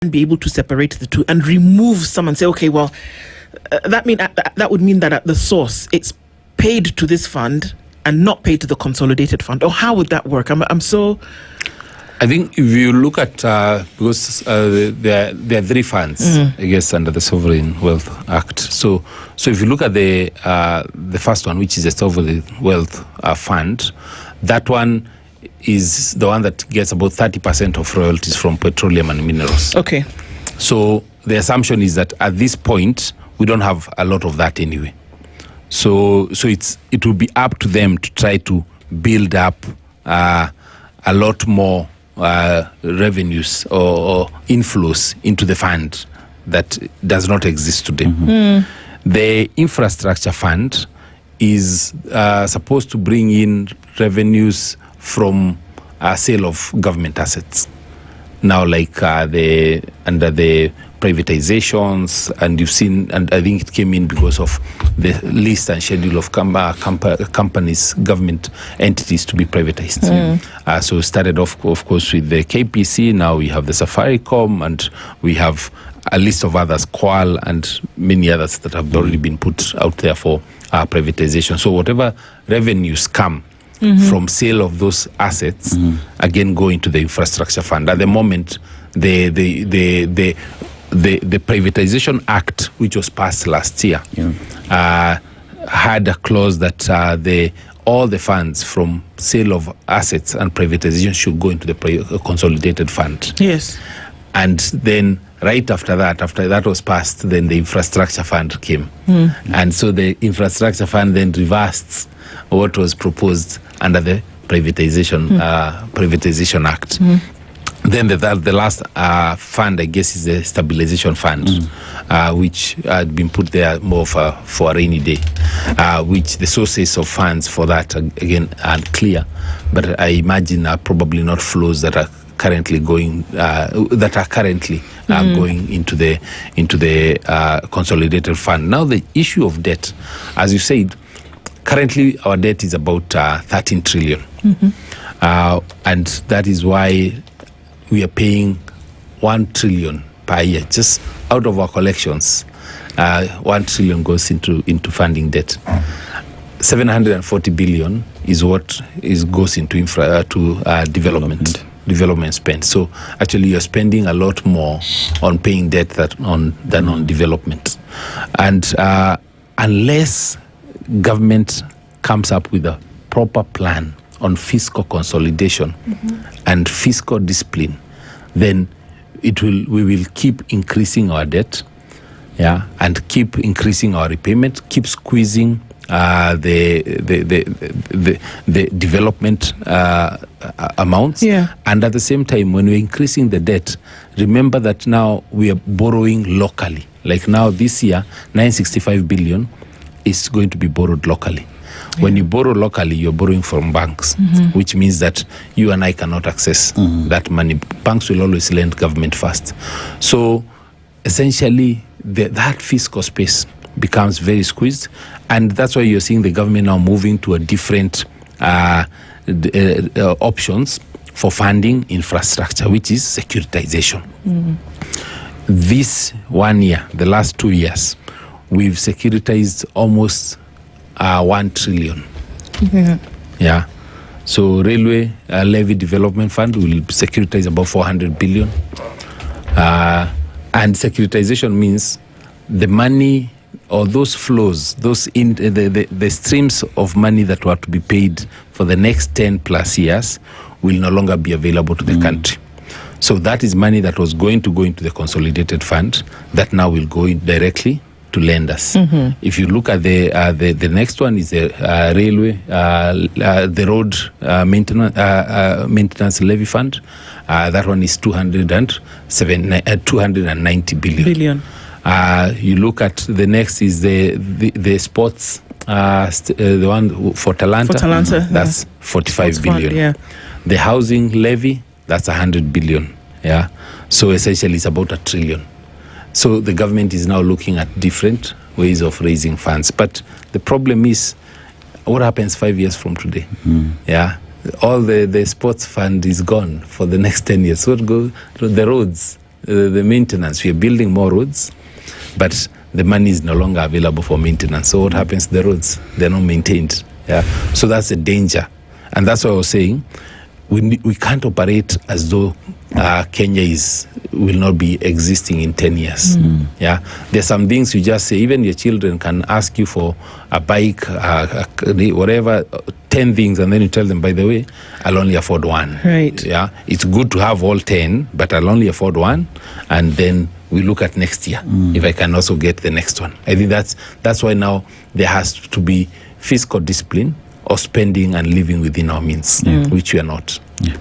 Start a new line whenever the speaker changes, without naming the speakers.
then be able to separate the two and remove some and say, okay, well, that would mean that at the source it's paid to this fund and not paid to the consolidated fund? Or how would that work?
I think if you look at, because there are three funds, I guess, under the Sovereign Wealth Act. So if you look at the first one, which is the Sovereign Wealth Fund, that one is the one that gets about 30% of royalties from petroleum and minerals.
Okay.
So the assumption is that at this point, we don't have a lot of that anyway. So it will be up to them to try to build up a lot more revenues or inflows into the fund that does not exist today. The infrastructure fund is supposed to bring in revenues from sale of government assets. Now, like under the privatizations, and you've seen, and I think it came in because of the list and schedule of companies, government entities to be privatized. So we started off, of course, with the KPC. Now we have the Safaricom, and we have a list of others, Qual, and many others that have already been put out there for privatization. So whatever revenues come from sale of those assets, again, go into the infrastructure fund. At the moment, the Privatization Act, which was passed last year, had a clause that all the funds from sale of assets and privatization should go into the consolidated fund.
Yes.
And then right after that was passed, then the infrastructure fund came. And so the infrastructure fund then reversed what was proposed under the Privatization Act. Then the last fund, I guess, is the Stabilization Fund, which had been put there more for a rainy day, which the sources of funds for that, again, aren't clear. But I imagine are probably not flows that are currently going going into the consolidated fund. Now, the issue of debt, as you said, currently our debt is about 13 trillion. And that is why we are paying 1 trillion per year. Just out of our collections, 1 trillion goes into funding debt. 740 billion is what goes into development spend. So actually, you're spending a lot more on paying debt than on development. And unless government comes up with a proper plan on fiscal consolidation and fiscal discipline, then we will keep increasing our debt, and keep increasing our repayment, keep squeezing the development amounts, and at the same time, when we're increasing the debt, remember that now we are borrowing locally. Like now this year, 965 billion is going to be borrowed locally. When you borrow locally, you're borrowing from banks, which means that you and I cannot access that money. Banks will always lend government first. So essentially, that fiscal space becomes very squeezed, and that's why you're seeing the government now moving to a different options for funding infrastructure, which is securitization. This 1 year, the last 2 years, we've securitized almost 1 trillion. So railway levy development fund will securitize about 400 billion. And securitization means the money or those flows, the streams of money that were to be paid for the next 10 plus years will no longer be available to the country. So that is money that was going to go into the consolidated fund that now will go in directly to lenders. If you look at the next one is the railway, the road maintenance levy fund. That one is 290 billion. You look at the next is the sports, the one for Talanta. That's 45 billion. The housing levy, that's 100 billion. So essentially it's about 1 trillion. So the government is now looking at different ways of raising funds. But the problem is, what happens 5 years from today? All the sports fund is gone for the next 10 years. What go to the roads? the maintenance. We are building more roads, but the money is no longer available for maintenance. So what happens to the roads? They're not maintained. Yeah. So that's a danger. And that's what I was saying. We can't operate as though Kenya will not be existing in 10 years. Yeah, there's some things you just say. Even your children can ask you for a bike, whatever, 10 things, and then you tell them, by the way, I'll only afford one.
Right.
Yeah, it's good to have all 10, but I'll only afford one, and then we look at next year if I can also get the next one. I think that's why now there has to be fiscal discipline or spending and living within our means, which we are not.